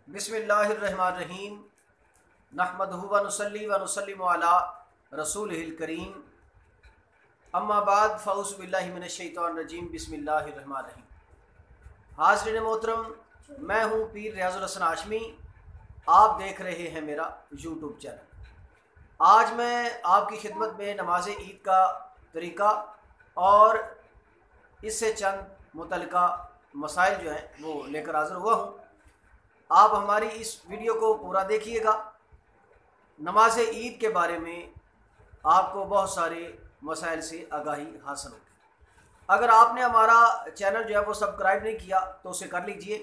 بسم اللہ الرحمن الرحیم نحمدہ و نصلی و نسلم علی رسولہ الکریم اما بعد فاعوذ باللہ من الشیطان الرجیم بسم اللہ الرحمن الرحیم۔ حاضرین محترم، میں ہوں پیر ریاض الحسن ہاشمی، آپ دیکھ رہے ہیں میرا یوٹیوب چینل۔ آج میں آپ کی خدمت میں نماز عید کا طریقہ اور اس سے چند متعلقہ مسائل جو ہیں وہ لے کر حاضر ہوا ہوں۔ آپ ہماری اس ویڈیو کو پورا دیکھیے گا۔ نماز عید کے بارے میں آپ کو بہت سارے مسائل سے آگاہی حاصل ہوگی۔ اگر آپ نے ہمارا چینل جو ہے وہ سبسکرائب نہیں کیا تو اسے کر لیجئے،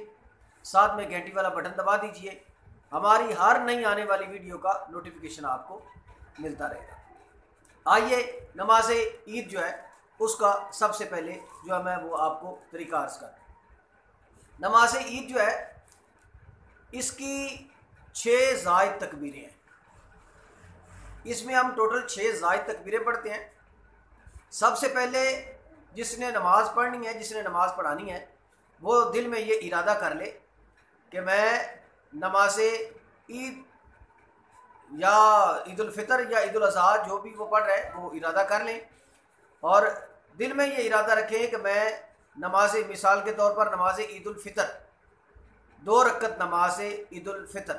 ساتھ میں گھنٹی والا بٹن دبا دیجئے، ہماری ہر نئی آنے والی ویڈیو کا نوٹیفیکیشن آپ کو ملتا رہے گا۔ آئیے نماز عید جو ہے اس کا سب سے پہلے جو ہے میں وہ آپ کو طریقہ عرض کرتا ہوں۔ نماز عید جو ہے اس کی 6 زائد تکبیریں ہیں۔ اس میں ہم ٹوٹل 6 زائد تکبیریں پڑھتے ہیں۔ سب سے پہلے جس نے نماز پڑھنی ہے، جس نے نماز پڑھانی ہے، وہ دل میں یہ ارادہ کر لے کہ میں نماز عید یا عید الفطر یا عید الاضحیٰ جو بھی وہ پڑھ رہے ہیں وہ ارادہ کر لیں، اور دل میں یہ ارادہ رکھیں کہ میں نماز، مثال کے طور پر نماز عید الفطر 2 رکعت نماز عید الفطر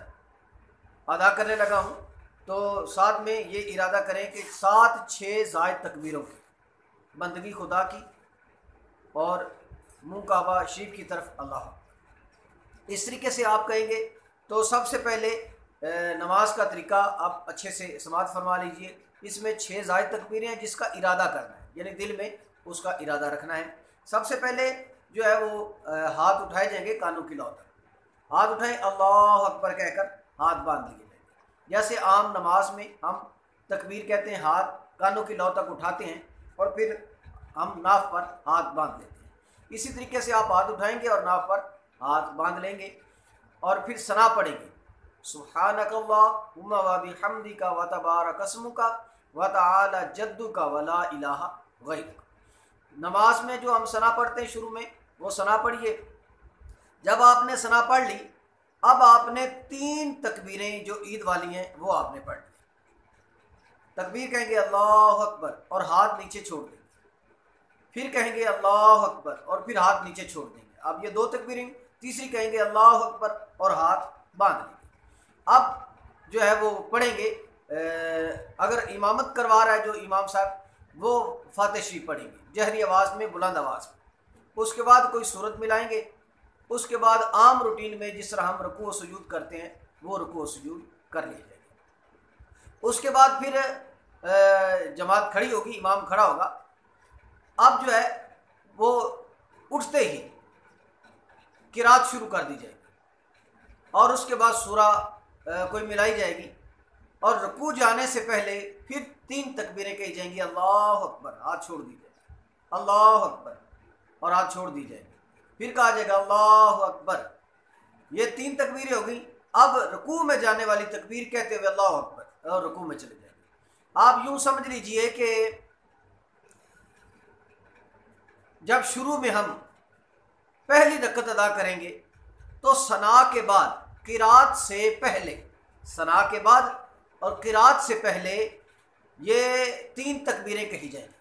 ادا کرنے لگا ہوں، تو ساتھ میں یہ ارادہ کریں کہ 6 زائد تکبیروں کی بندگی خدا کی اور منہ کعبہ شریف کی طرف اللہ۔ اس طریقے سے آپ کہیں گے تو سب سے پہلے نماز کا طریقہ آپ اچھے سے سماعت فرما لیجئے۔ اس میں 6 زائد تکبیریں ہیں جس کا ارادہ کرنا ہے، یعنی دل میں اس کا ارادہ رکھنا ہے۔ سب سے پہلے جو ہے وہ ہاتھ اٹھائے جائیں گے کانوں کی لو تک۔ ہاتھ اٹھائیں، اللہ اکبر کہہ کر ہاتھ باندھ لیے جائیں گے۔ جیسے عام نماز میں ہم تکبیر کہتے ہیں، ہاتھ کانوں کی لو تک اٹھاتے ہیں اور پھر ہم ناف پر ہاتھ باندھ لیتے ہیں، اسی طریقے سے آپ ہاتھ اٹھائیں گے اور ناف پر ہاتھ باندھ لیں گے، اور پھر ثنا پڑھیں گے، سبحانک اللہم و بحمدک و تبارک اسمک و تعالی جدک و لا الہ غیرک۔ نماز میں جو ہم ثنا پڑھتے ہیں شروع میں، وہ ثنا پڑھیے۔ جب آپ نے ثنا پڑھ لی، اب آپ نے 3 تکبیریں جو عید والی ہیں وہ آپ نے پڑھ لی۔ تکبیر کہیں گے اللہ اکبر اور ہاتھ نیچے چھوڑ دیں گے، پھر کہیں گے اللہ اکبر اور پھر ہاتھ نیچے چھوڑ دیں گے۔ اب یہ 2 تکبیریں، تیسری کہیں گے اللہ اکبر اور ہاتھ باندھ لیں گے۔ اب جو ہے وہ پڑھیں گے، اگر امامت کروا رہا ہے جو امام صاحب، وہ فاتح شریف پڑھیں گے جہری آواز میں، بلند آواز میں۔ اس کے بعد کوئی سورت ملائیں گے۔ اس کے بعد عام روٹین میں جس طرح ہم رکوع و سجود کرتے ہیں وہ رکوع و سجود کر لیے جائیں گے۔ اس کے بعد پھر جماعت کھڑی ہوگی، امام کھڑا ہوگا۔ اب جو ہے وہ اٹھتے ہی قرات شروع کر دی جائے گی، اور اس کے بعد سورہ کوئی ملائی جائے گی، اور رکوع جانے سے پہلے پھر 3 تکبیریں کہی جائیں گی، اللہ اکبر، ہاتھ چھوڑ دی جائے گی، اللہ اکبر اور ہاتھ چھوڑ دی جائے گی، پھر کہا جائے گا اللہ اکبر۔ یہ 3 تکبیریں ہو گئی۔ اب رکوع میں جانے والی تکبیر کہتے ہوئے اللہ اکبر اور رکوع میں چلے جائیں گے۔ آپ یوں سمجھ لیجئے کہ جب شروع میں ہم پہلی رکعت ادا کریں گے تو ثنا کے بعد قرات سے پہلے، ثنا کے بعد اور قرات سے پہلے یہ 3 تکبیریں کہی جائیں گی،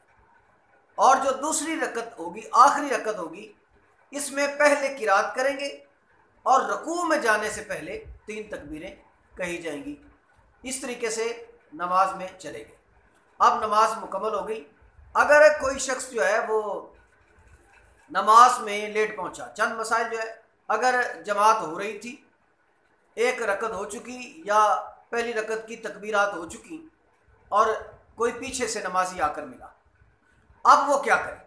اور جو دوسری رکعت ہوگی، آخری رکعت ہوگی، اس میں پہلے قرات کریں گے اور رکوع میں جانے سے پہلے 3 تکبیریں کہی جائیں گی۔ اس طریقے سے نماز میں چلے گئے۔ اب نماز مکمل ہو گئی۔ اگر کوئی شخص جو ہے وہ نماز میں لیٹ پہنچا، چند مسائل جو ہے، اگر جماعت ہو رہی تھی، 1 رکعت ہو چکی یا پہلی رکعت کی تکبیرات ہو چکی، اور کوئی پیچھے سے نمازی آ کر ملا، اب وہ کیا کرے؟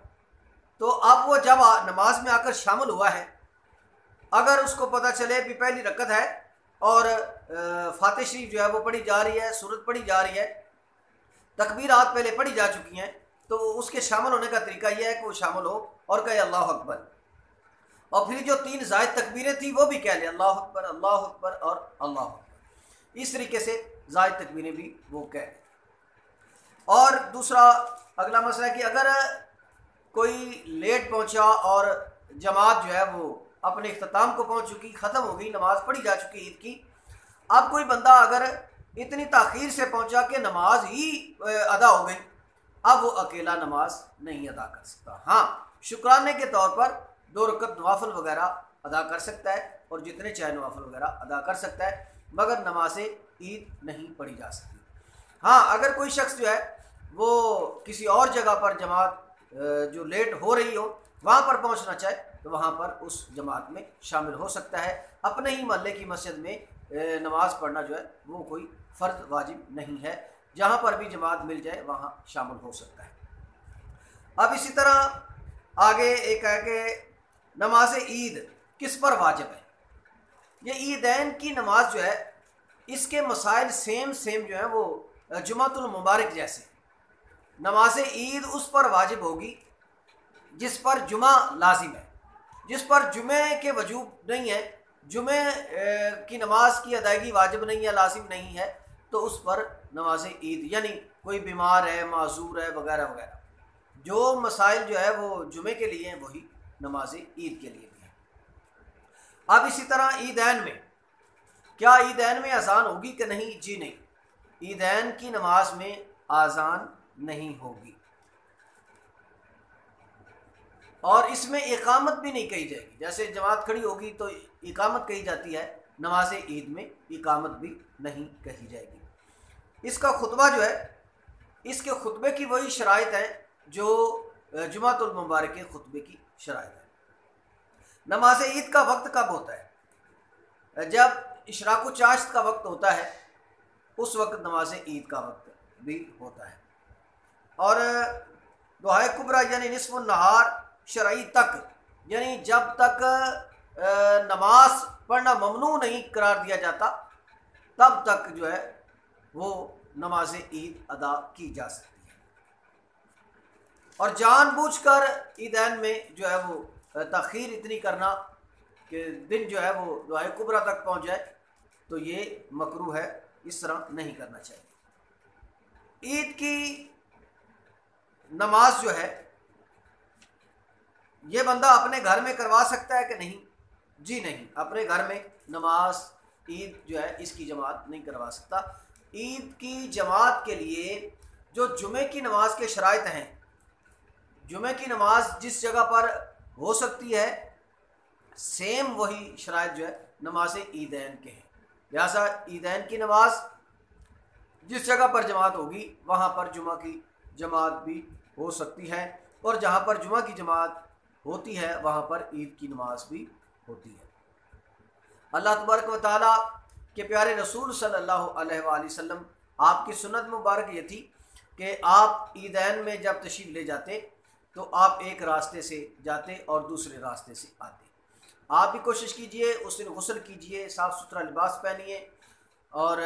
تو اب وہ جب نماز میں آ کر شامل ہوا ہے، اگر اس کو پتہ چلے بھی پہلی رکعت ہے اور فاتح شریف جو ہے وہ پڑھی جا رہی ہے، سورت پڑھی جا رہی ہے، تکبیرات پہلے پڑھی جا چکی ہیں، تو اس کے شامل ہونے کا طریقہ یہ ہے کہ وہ شامل ہو اور کہے اللہ اکبر، اور پھر جو 3 زائد تکبیریں تھیں وہ بھی کہہ لیں اللہ اکبر اور اللہ اکبر۔ اس طریقے سے زائد تکبیریں بھی وہ کہہ لیں۔ اور دوسرا اگلا مسئلہ ہے کہ اگر کوئی لیٹ پہنچا اور جماعت جو ہے وہ اپنے اختتام کو پہنچ چکی، ختم ہو گئی، نماز پڑھی جا چکی عید کی۔ اب کوئی بندہ اگر اتنی تاخیر سے پہنچا کہ نماز ہی ادا ہو گئی، اب وہ اکیلا نماز نہیں ادا کر سکتا۔ ہاں، شکرانے کے طور پر 2 رکعت نوافل وغیرہ ادا کر سکتا ہے، اور جتنے چاہے نوافل وغیرہ ادا کر سکتا ہے، مگر نماز عید نہیں پڑھی جا سکتی۔ ہاں، اگر کوئی شخص جو ہے وہ کسی اور جگہ پر جماعت جو لیٹ ہو رہی ہو وہاں پر پہنچنا چاہے تو وہاں پر اس جماعت میں شامل ہو سکتا ہے۔ اپنے ہی محلے کی مسجد میں نماز پڑھنا جو ہے وہ کوئی فرض واجب نہیں ہے، جہاں پر بھی جماعت مل جائے وہاں شامل ہو سکتا ہے۔ اب اسی طرح آگے ایک ہے کہ نماز عید کس پر واجب ہے۔ یہ عیدین کی نماز جو ہے اس کے مسائل سیم جو ہیں وہ جمعۃ المبارک جیسے۔ نماز عید اس پر واجب ہوگی جس پر جمعہ لازم ہے، جس پر جمعے کے وجوب نہیں ہے، جمعے کی نماز کی ادائیگی واجب نہیں ہے، لازم نہیں ہے، تو اس پر نماز عید، یعنی کوئی بیمار ہے، معذور ہے، وغیرہ وغیرہ، جو مسائل جو ہے وہ جمعے کے لیے ہیں وہی نماز عید کے لیے بھی ہے۔ اب اسی طرح عیدین میں، کیا عیدین میں اذان ہوگی کہ نہیں؟ جی نہیں، عیدین کی نماز میں اذان نہیں ہوگی، اور اس میں اقامت بھی نہیں کہی جائے گی۔ جیسے جماعت کھڑی ہوگی تو اقامت کہی جاتی ہے، نماز عید میں اقامت بھی نہیں کہی جائے گی۔ اس کا خطبہ جو ہے، اس کے خطبے کی وہی شرائط ہیں جو جمعۃ المبارک کے خطبے کی شرائط ہے۔ نماز عید کا وقت کب ہوتا ہے؟ جب اشراق و چاشت کا وقت ہوتا ہے، اس وقت نماز عید کا وقت بھی ہوتا ہے۔ اور دعائے کبریٰ یعنی نصف النہار شرعی تک، یعنی جب تک نماز پڑھنا ممنوع نہیں قرار دیا جاتا تب تک جو ہے وہ نماز عید ادا کی جا سکتی ہے۔ اور جان بوجھ کر عیدین میں جو ہے وہ تاخیر اتنی کرنا کہ دن جو ہے وہ دعائے کبریٰ تک پہنچ جائے تو یہ مکروہ ہے، اس طرح نہیں کرنا چاہیے۔ عید کی نماز جو ہے یہ بندہ اپنے گھر میں کروا سکتا ہے کہ نہیں؟ جی نہیں، اپنے گھر میں نماز عید جو ہے اس کی جماعت نہیں کروا سکتا۔ عید کی جماعت کے لیے جو جمعے کی نماز کے شرائط ہیں، جمعے کی نماز جس جگہ پر ہو سکتی ہے سیم وہی شرائط جو ہے نماز عیدین کے ہیں۔ لہٰذا عیدین کی نماز جس جگہ پر جماعت ہوگی وہاں پر جمعہ کی جماعت بھی ہو سکتی ہے، اور جہاں پر جمعہ کی جماعت ہوتی ہے وہاں پر عید کی نماز بھی ہوتی ہے۔ اللہ تبارک و تعالیٰ کے پیارے رسول صلی اللہ علیہ وآلہ وسلم، آپ کی سنت مبارک یہ تھی کہ آپ عیدین میں جب تشریف لے جاتے تو آپ ایک راستے سے جاتے اور دوسرے راستے سے آتے۔ آپ بھی کوشش کیجئے، اس دن غسل کیجئے، صاف ستھرا لباس پہنیے، اور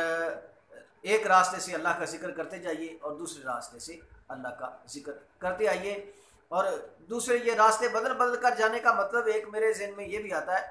ایک راستے سے اللہ کا ذکر کرتے جائیے اور دوسرے راستے سے اللہ کا ذکر کرتے آئیے۔ اور دوسرے یہ راستے بدل کر جانے کا مطلب ایک میرے ذہن میں یہ بھی آتا ہے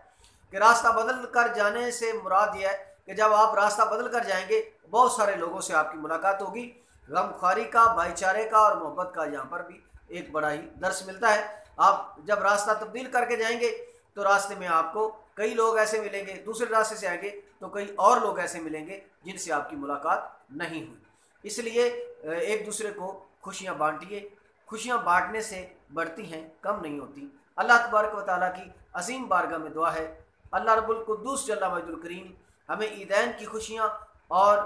کہ راستہ بدل کر جانے سے مراد یہ ہے کہ جب آپ راستہ بدل کر جائیں گے بہت سارے لوگوں سے آپ کی ملاقات ہوگی، غم خواری کا، بھائی چارے کا اور محبت کا یہاں پر بھی ایک بڑا ہی درس ملتا ہے۔ آپ جب راستہ تبدیل کر کے جائیں گے تو راستے میں آپ کو کئی لوگ ایسے ملیں گے، دوسرے راستے سے آئیں گے تو کئی اور لوگ ایسے ملیں گے جن سے آپ کی ملاقات نہیں ہوئی۔ اس لیے ایک دوسرے کو خوشیاں بانٹیے، خوشیاں بانٹنے سے بڑھتی ہیں، کم نہیں ہوتی۔ اللہ تبارک و تعالیٰ کی عظیم بارگاہ میں دعا ہے اللہ رب القدوس جل مجد الکریم ہمیں عیدین کی خوشیاں اور